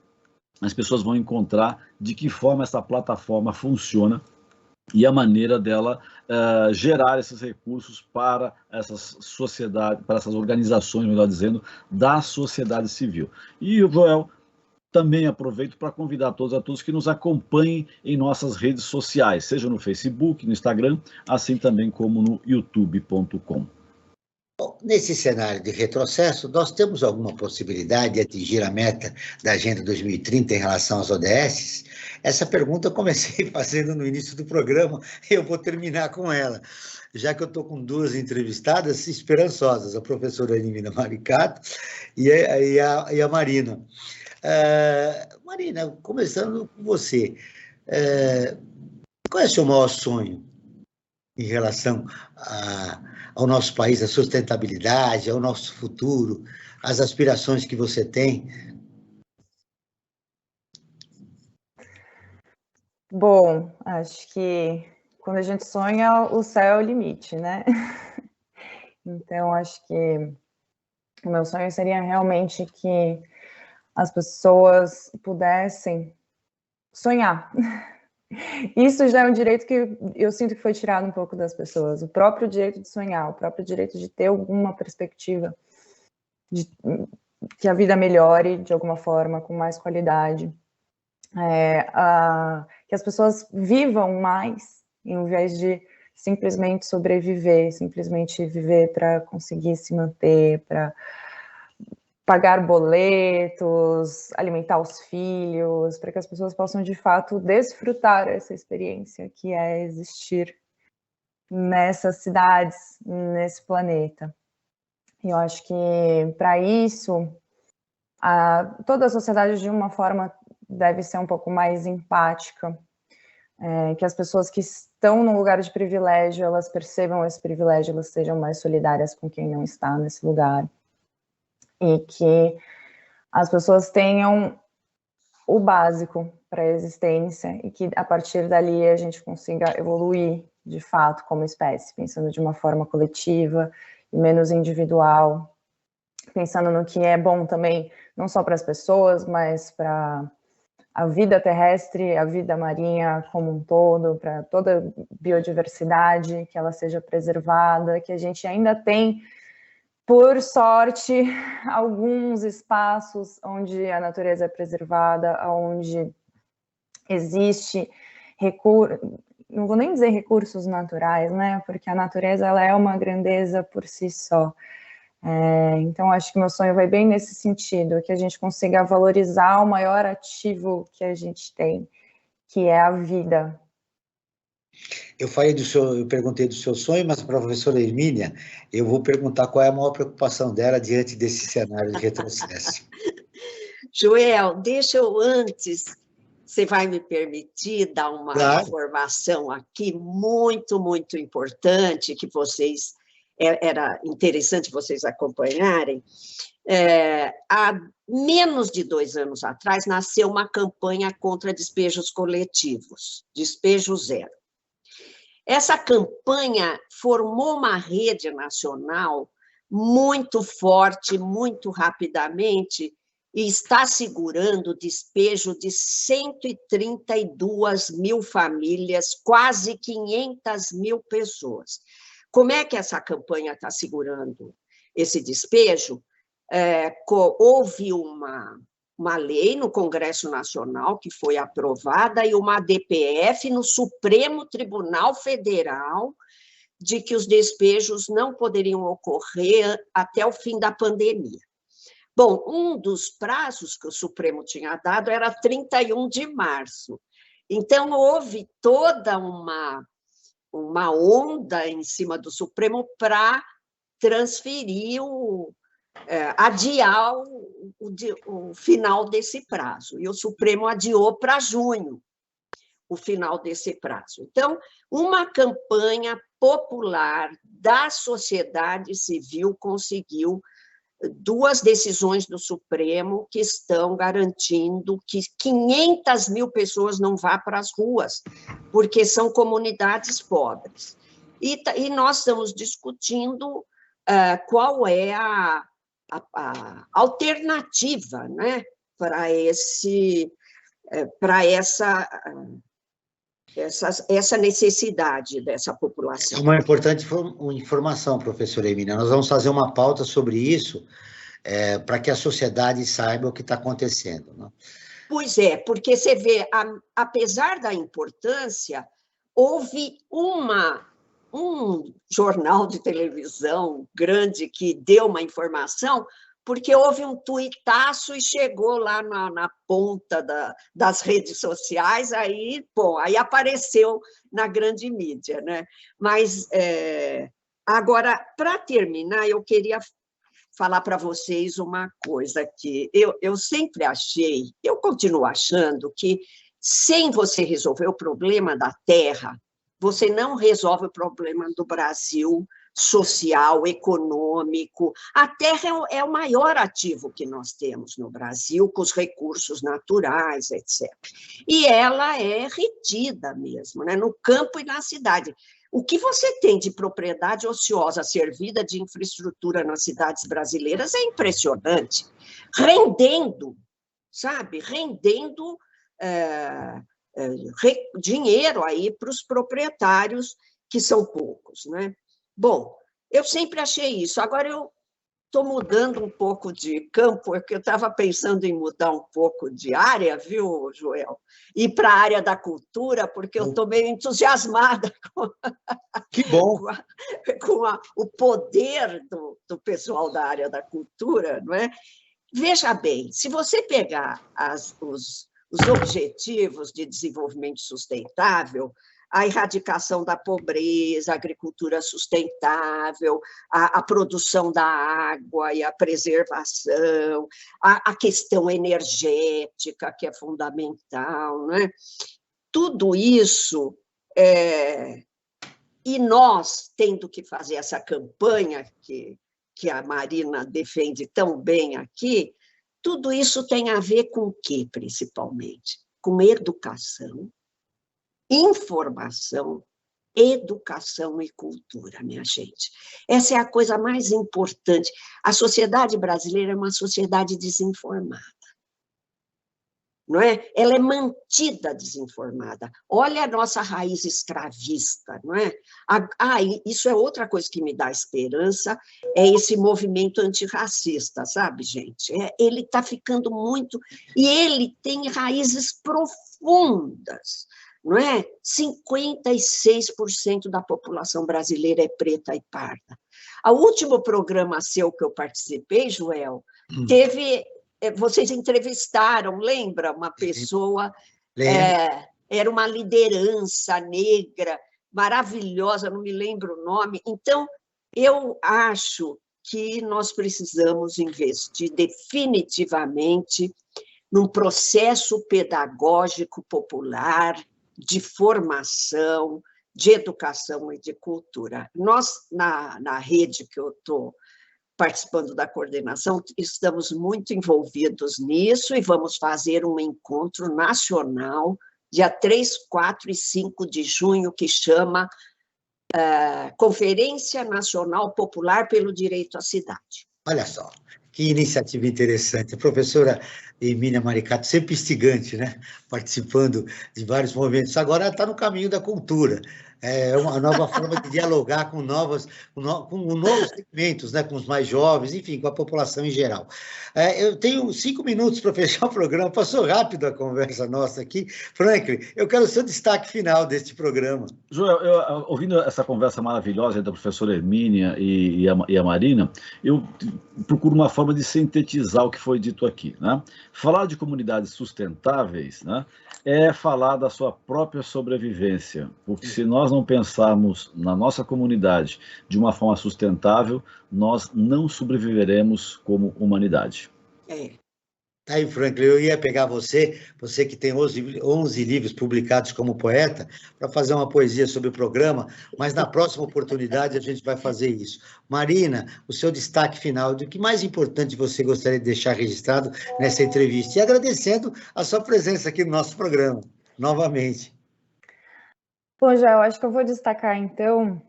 as pessoas vão encontrar de que forma essa plataforma funciona e a maneira dela gerar esses recursos para essas sociedades, para essas organizações, melhor dizendo, da sociedade civil. E o Joel, também aproveito para convidar todos que nos acompanhem em nossas redes sociais, seja no Facebook, no Instagram, assim também como no youtube.com. nesse cenário de retrocesso, nós temos alguma possibilidade de atingir a meta da Agenda 2030 em relação às ODS? Essa pergunta eu comecei fazendo no início do programa, e eu vou terminar com ela, já que eu estou com duas entrevistadas esperançosas, a professora Elimina Maricato e a Marina. Marina, começando com você, qual é o seu maior sonho em relação ao nosso país, à sustentabilidade, ao nosso futuro, às aspirações que você tem? Bom, acho que quando a gente sonha, o céu é o limite, né? Então, acho que o meu sonho seria realmente que as pessoas pudessem sonhar. Isso já é um direito que eu sinto que foi tirado um pouco das pessoas. O próprio direito de sonhar, o próprio direito de ter alguma perspectiva de que a vida melhore de alguma forma, com mais qualidade. Que as pessoas vivam mais, em vez de simplesmente sobreviver, simplesmente viver para conseguir se manter, para pagar boletos, alimentar os filhos, para que as pessoas possam, de fato, desfrutar essa experiência que é existir nessas cidades, nesse planeta. E eu acho que, para isso, toda a sociedade, de uma forma, deve ser um pouco mais empática, que as pessoas que estão num lugar de privilégio, elas percebam esse privilégio, elas sejam mais solidárias com quem não está nesse lugar. E que as pessoas tenham o básico para a existência e que, a partir dali, a gente consiga evoluir, de fato, como espécie, pensando de uma forma coletiva e menos individual, pensando no que é bom também, não só para as pessoas, mas para a vida terrestre, a vida marinha como um todo, para toda a biodiversidade, que ela seja preservada, que a gente ainda tem, por sorte, alguns espaços onde a natureza é preservada, onde existe não vou nem dizer recursos naturais, né? Porque a natureza, ela é uma grandeza por si só. Então, acho que meu sonho vai bem nesse sentido, que a gente consiga valorizar o maior ativo que a gente tem, que é a vida. Eu perguntei do seu sonho, mas para a professora Hermínia, eu vou perguntar qual é a maior preocupação dela diante desse cenário de retrocesso. Joel, deixa eu antes, você vai me permitir dar uma informação aqui muito, muito importante, que era interessante vocês acompanharem. Há menos de 2 anos atrás, nasceu uma campanha contra despejos coletivos, Despejo Zero. Essa campanha formou uma rede nacional muito forte, muito rapidamente, e está segurando o despejo de 132 mil famílias, quase 500 mil pessoas. Como é que essa campanha está segurando esse despejo? Houve uma lei no Congresso Nacional que foi aprovada e uma DPF no Supremo Tribunal Federal de que os despejos não poderiam ocorrer até o fim da pandemia. Bom, um dos prazos que o Supremo tinha dado era 31 de março. Então, houve toda uma onda em cima do Supremo para transferir adiar o final desse prazo, e o Supremo adiou para junho o final desse prazo. Então, uma campanha popular da sociedade civil conseguiu 2 decisões do Supremo que estão garantindo que 500 mil pessoas não vão para as ruas, porque são comunidades pobres. E nós estamos discutindo qual é a alternativa, né, para essa necessidade dessa população. Uma importante informação, professora Hermínia. Nós vamos fazer uma pauta sobre isso, para que a sociedade saiba o que está acontecendo, né? Pois é, porque você vê, apesar da importância, houve uma um jornal de televisão grande que deu uma informação, porque houve um tuitaço e chegou lá na ponta das redes sociais, aí, bom, aí apareceu na grande mídia, né? Mas, agora, para terminar, eu queria falar para vocês uma coisa que eu sempre achei, eu continuo achando que sem você resolver o problema da terra, você não resolve o problema do Brasil social, econômico. A terra é o maior ativo que nós temos no Brasil, com os recursos naturais, etc. E ela é retida mesmo, né? No campo e na cidade. O que você tem de propriedade ociosa servida de infraestrutura nas cidades brasileiras é impressionante, rendendo, sabe? Rendendo dinheiro aí para os proprietários, que são poucos, né? Bom, eu sempre achei isso. Agora eu estou mudando um pouco de campo, porque eu estava pensando em mudar um pouco de área, viu, Joel? Ir para a área da cultura, porque eu estou meio entusiasmada Que bom. com o poder do pessoal da área da cultura, não é? Veja bem, se você pegar os objetivos de desenvolvimento sustentável, a erradicação da pobreza, a agricultura sustentável, a produção da água e a preservação, a questão energética, que é fundamental, né? Tudo isso, e nós tendo que fazer essa campanha que a Marina defende tão bem aqui, tudo isso tem a ver com o quê, principalmente? Com educação, informação, educação e cultura, minha gente. Essa é a coisa mais importante. A sociedade brasileira é uma sociedade desinformada, não é? Ela é mantida desinformada. Olha a nossa raiz escravista, não é? Isso é outra coisa que me dá esperança, é esse movimento antirracista, sabe, gente? Ele está ficando muito... E ele tem raízes profundas, não é? 56% da população brasileira é preta e parda. O último programa seu que eu participei, Joel, teve... Vocês entrevistaram, lembra? Uma pessoa, era uma liderança negra, maravilhosa, não me lembro o nome. Então, eu acho que nós precisamos investir definitivamente num processo pedagógico popular, de formação, de educação e de cultura. Nós, na rede que eu estou participando da coordenação, estamos muito envolvidos nisso e vamos fazer um encontro nacional, dia 3, 4 e 5 de junho, que chama Conferência Nacional Popular pelo Direito à Cidade. Olha só, que iniciativa interessante. A professora Emília Maricato, sempre instigante, né? Participando de vários movimentos. Agora está no caminho da cultura. É uma nova forma de dialogar com novos segmentos, né? Com os mais jovens, enfim, com a população em geral. Eu tenho 5 minutos para fechar o programa. Passou rápido a conversa nossa aqui. Franklin, eu quero o seu destaque final deste programa. Joel, ouvindo essa conversa maravilhosa da professora Hermínia e a Marina, eu procuro uma forma de sintetizar o que foi dito aqui, né? Falar de comunidades sustentáveis, né, é falar da sua própria sobrevivência, porque se nós não pensarmos na nossa comunidade de uma forma sustentável, nós não sobreviveremos como humanidade. Aí, Franklin, eu ia pegar você que tem 11 livros publicados como poeta, para fazer uma poesia sobre o programa, mas na próxima oportunidade a gente vai fazer isso. Marina, o seu destaque final, do que mais importante você gostaria de deixar registrado nessa entrevista, e agradecendo a sua presença aqui no nosso programa, novamente. Bom, já eu acho que eu vou destacar, então,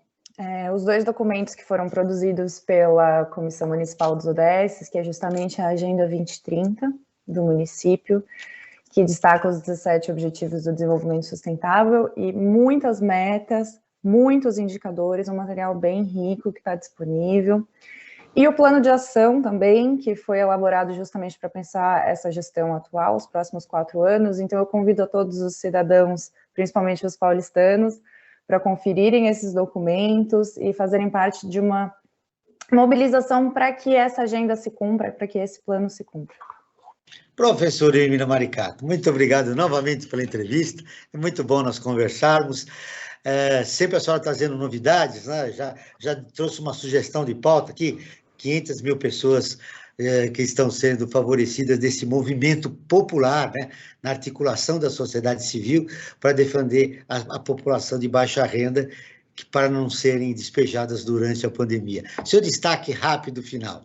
os 2 documentos que foram produzidos pela Comissão Municipal dos ODS, que é justamente a Agenda 2030, do município, que destaca os 17 Objetivos do Desenvolvimento Sustentável e muitas metas, muitos indicadores, um material bem rico que está disponível. E o plano de ação também, que foi elaborado justamente para pensar essa gestão atual, os próximos 4 anos. Então, eu convido a todos os cidadãos, principalmente os paulistanos, para conferirem esses documentos e fazerem parte de uma mobilização para que essa agenda se cumpra, para que esse plano se cumpra. Professora Hermínia Maricato, muito obrigado novamente pela entrevista, é muito bom nós conversarmos. Sempre a senhora trazendo novidades, né? Já trouxe uma sugestão de pauta aqui, 500 mil pessoas que estão sendo favorecidas desse movimento popular, né, na articulação da sociedade civil para defender a população de baixa renda, para não serem despejadas durante a pandemia. Seu destaque rápido final.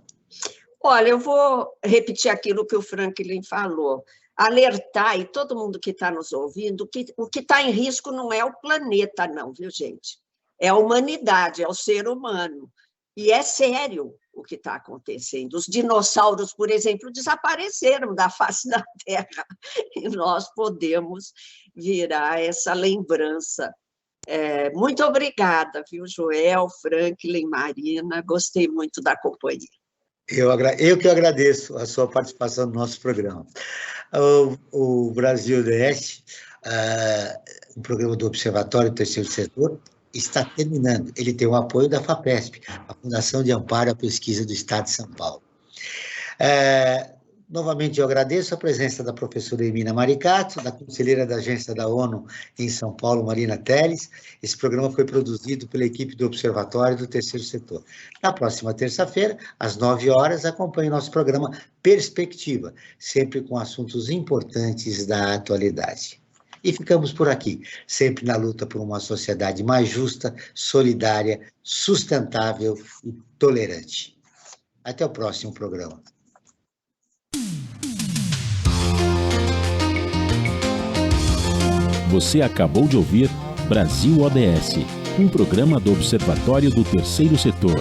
Olha, eu vou repetir aquilo que o Franklin falou, alertar, e todo mundo que está nos ouvindo, que o que está em risco não é o planeta, não, viu, gente? É a humanidade, é o ser humano. E é sério o que está acontecendo. Os dinossauros, por exemplo, desapareceram da face da Terra, e nós podemos virar essa lembrança. Muito obrigada, viu, Joel, Franklin, Marina, gostei muito da companhia. Eu que agradeço a sua participação no nosso programa. O Brasil ODS, o programa do Observatório do Terceiro Setor, está terminando. Ele tem o apoio da FAPESP, a Fundação de Amparo à Pesquisa do Estado de São Paulo. Novamente, eu agradeço a presença da professora Hermínia Maricato, da conselheira da Agência da ONU em São Paulo, Marina Teles. Esse programa foi produzido pela equipe do Observatório do Terceiro Setor. Na próxima terça-feira, às 9 horas, acompanhe nosso programa Perspectiva, sempre com assuntos importantes da atualidade. E ficamos por aqui, sempre na luta por uma sociedade mais justa, solidária, sustentável e tolerante. Até o próximo programa. Você acabou de ouvir Brasil ODS, um programa do Observatório do Terceiro Setor.